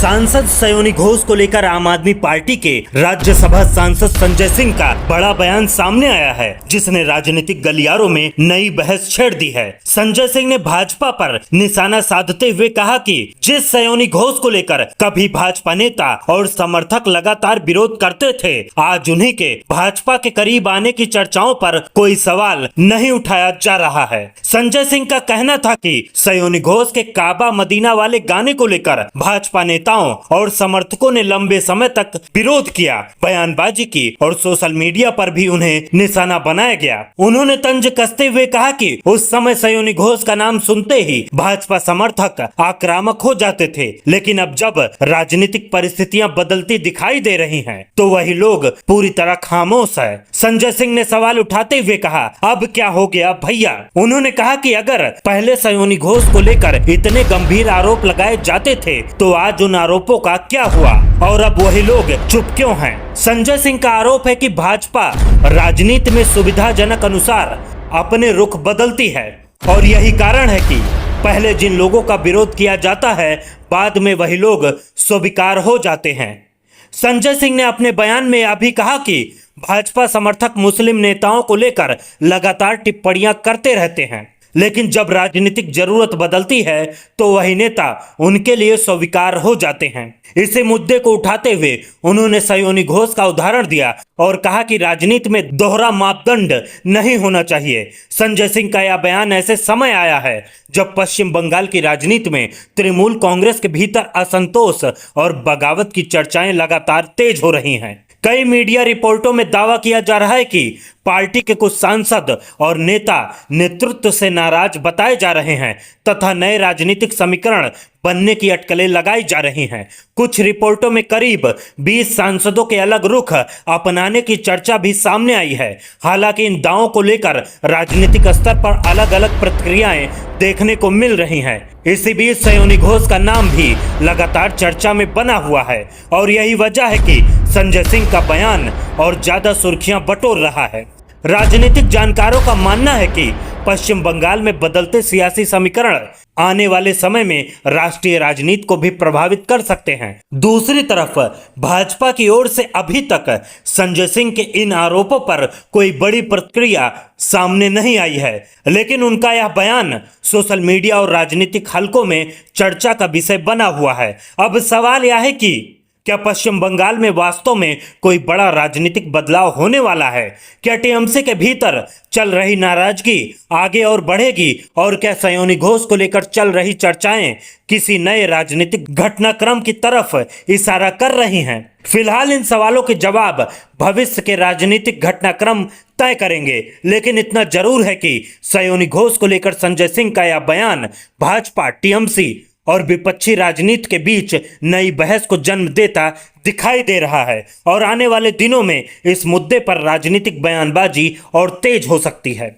सांसद सयोनी घोष को लेकर आम आदमी पार्टी के राज्यसभा सांसद संजय सिंह का बड़ा बयान सामने आया है, जिसने राजनीतिक गलियारों में नई बहस छेड़ दी है। संजय सिंह ने भाजपा पर निशाना साधते हुए कहा कि जिस सयोनी घोष को लेकर कभी भाजपा नेता और समर्थक लगातार विरोध करते थे, आज उन्हीं के भाजपा के करीब आने की चर्चाओं पर कोई सवाल नहीं उठाया जा रहा है। संजय सिंह का कहना था कि सयोनी घोष के काबा मदीना वाले गाने को लेकर भाजपा नेताओं और समर्थकों ने लंबे समय तक विरोध किया, बयानबाजी की और सोशल मीडिया पर भी उन्हें निशाना बनाया गया। उन्होंने तंज कसते हुए कहा कि उस समय सयोनी घोष का नाम सुनते ही भाजपा समर्थक आक्रामक हो जाते थे, लेकिन अब जब राजनीतिक परिस्थितियां बदलती दिखाई दे रही हैं, तो वही लोग पूरी तरह खामोश है। संजय सिंह ने सवाल उठाते हुए कहा, अब क्या हो गया भैया? उन्होंने कहा कि अगर पहले सयोनी घोष को लेकर इतने गंभीर आरोप लगाए जाते थे, तो आज उन आरोपों का क्या हुआ और अब वही लोग चुप क्यों हैं? संजय सिंह का आरोप है कि भाजपा राजनीति में सुविधाजनक अनुसार अपने रुख बदलती है और यही कारण है कि पहले जिन लोगों का विरोध किया जाता है, बाद में वही लोग स्वीकार हो जाते हैं। संजय सिंह ने अपने बयान में यह भी कहा कि भाजपा समर्थक मुस्लिम नेताओं को लेकर लगातार टिप्पणियां करते रहते हैं, लेकिन जब राजनीतिक जरूरत बदलती है तो वही नेता उनके लिए स्वीकार हो जाते हैं। इसी मुद्दे को उठाते हुए उन्होंने सयोनी घोष का उदाहरण दिया और कहा कि राजनीति में दोहरा मापदंड नहीं होना चाहिए। संजय सिंह का यह बयान ऐसे समय आया है जब पश्चिम बंगाल की राजनीति में तृणमूल कांग्रेस के भीतर असंतोष और बगावत की चर्चाएं लगातार तेज हो रही हैं। कई मीडिया रिपोर्टों में दावा किया जा रहा है कि पार्टी के कुछ सांसद और नेता नेतृत्व से नाराज बताए जा रहे हैं तथा नए राजनीतिक समीकरण बनने की अटकलें लगाई जा रही हैं। कुछ रिपोर्टों में करीब 20 सांसदों के अलग रुख अपनाने की चर्चा भी सामने आई है। हालांकि इन दावों को लेकर राजनीतिक स्तर पर अलग अलग प्रतिक्रियाएं देखने को मिल रही हैं। इसी बीच सयोनी घोष का नाम भी लगातार चर्चा में बना हुआ है और यही वजह है कि संजय सिंह का बयान और ज्यादा सुर्खियां बटोर रहा है। राजनीतिक जानकारों का मानना है कि पश्चिम बंगाल में बदलते सियासी समीकरण आने वाले समय में राष्ट्रीय राजनीति को भी प्रभावित कर सकते हैं। दूसरी तरफ भाजपा की ओर से अभी तक संजय सिंह के इन आरोपों पर कोई बड़ी प्रतिक्रिया सामने नहीं आई है, लेकिन उनका यह बयान सोशल मीडिया और राजनीतिक हलकों में चर्चा का विषय बना हुआ है। अब सवाल यह है कि क्या पश्चिम बंगाल में वास्तव में कोई बड़ा राजनीतिक बदलाव होने वाला है? क्या टीएमसी के भीतर चल रही नाराजगी आगे और बढ़ेगी और क्या सयोनी घोष को लेकर चल रही चर्चाएं किसी नए राजनीतिक घटनाक्रम की तरफ इशारा कर रही हैं? फिलहाल इन सवालों के जवाब भविष्य के राजनीतिक घटनाक्रम तय करेंगे, लेकिन इतना जरूर है कि सयोनी घोष को लेकर संजय सिंह का यह बयान भाजपा, टीएमसी और विपक्षी राजनीति के बीच नई बहस को जन्म देता दिखाई दे रहा है और आने वाले दिनों में इस मुद्दे पर राजनीतिक बयानबाजी और तेज हो सकती है।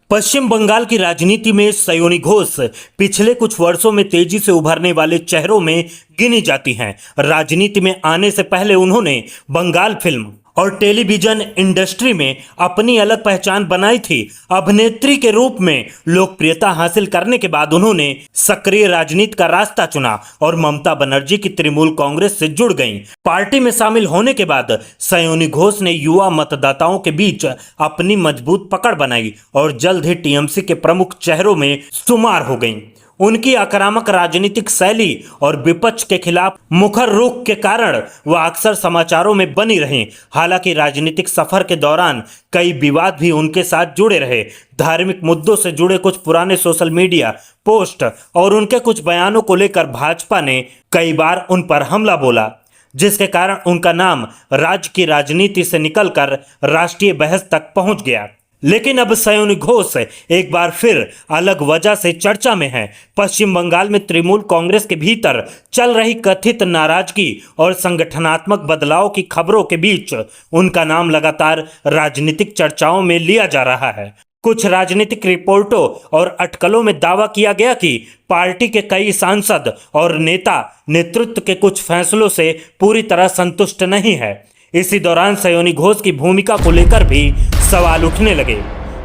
पश्चिम बंगाल की राजनीति में सयोनी घोष पिछले कुछ वर्षों में तेजी से उभरने वाले चेहरों में गिनी जाती हैं। राजनीति में आने से पहले उन्होंने बंगाल फिल्म और टेलीविजन इंडस्ट्री में अपनी अलग पहचान बनाई थी। अभिनेत्री के रूप में लोकप्रियता हासिल करने के बाद उन्होंने सक्रिय राजनीति का रास्ता चुना और ममता बनर्जी की तृणमूल कांग्रेस से जुड़ गईं। पार्टी में शामिल होने के बाद सयोनी घोष ने युवा मतदाताओं के बीच अपनी मजबूत पकड़ बनाई और जल्द ही टीएमसी के प्रमुख चेहरों में शुमार हो गईं। उनकी आक्रामक राजनीतिक शैली और विपक्ष के खिलाफ मुखर रुख के कारण वह अक्सर समाचारों में बनी रहीं। हालांकि राजनीतिक सफर के दौरान कई विवाद भी उनके साथ जुड़े रहे। धार्मिक मुद्दों से जुड़े कुछ पुराने सोशल मीडिया पोस्ट और उनके कुछ बयानों को लेकर भाजपा ने कई बार उन पर हमला बोला, जिसके कारण उनका नाम राज्य की राजनीति से निकलकर राष्ट्रीय बहस तक पहुंच गया। लेकिन अब सयोनी घोष एक बार फिर अलग वजह से चर्चा में है। पश्चिम बंगाल में तृणमूल कांग्रेस के भीतर चल रही कथित नाराजगी और संगठनात्मक बदलाव की खबरों के बीच उनका नाम लगातार राजनीतिक चर्चाओं में लिया जा रहा है। कुछ राजनीतिक रिपोर्टों और अटकलों में दावा किया गया कि पार्टी के कई सांसद और नेता नेतृत्व के कुछ फैसलों से पूरी तरह संतुष्ट नहीं है। इसी दौरान सयोनी घोष की भूमिका को लेकर भी सवाल उठने लगे।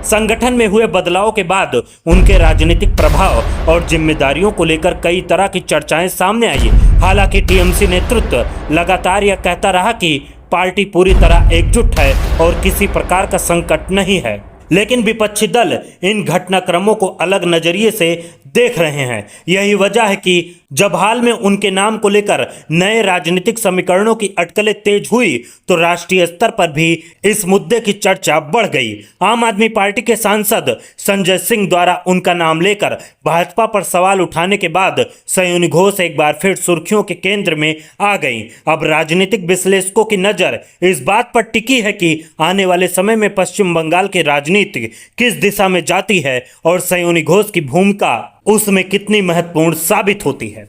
संगठन में हुए बदलाव के बाद उनके राजनीतिक प्रभाव और जिम्मेदारियों को लेकर कई तरह की चर्चाएं सामने आई। हालांकि टीएमसी नेतृत्व लगातार यह कहता रहा कि पार्टी पूरी तरह एकजुट है और किसी प्रकार का संकट नहीं है, लेकिन विपक्षी दल इन घटनाक्रमों को अलग नजरिए से देख रहे हैं। यही वजह है कि जब हाल में उनके नाम को लेकर नए राजनीतिक समीकरणों की अटकलें तेज हुई तो राष्ट्रीय स्तर पर भी इस मुद्दे की चर्चा बढ़ गई। आम आदमी पार्टी के सांसद संजय सिंह द्वारा उनका नाम लेकर भाजपा पर सवाल उठाने के बाद सयोनी घोष एक बार फिर सुर्खियों के केंद्र में आ गई। अब राजनीतिक विश्लेषकों की नजर इस बात पर टिकी है कि आने वाले समय में पश्चिम बंगाल की राजनीति किस दिशा में जाती है और सयोनी घोष की भूमिका उसमें कितनी महत्वपूर्ण साबित होती है।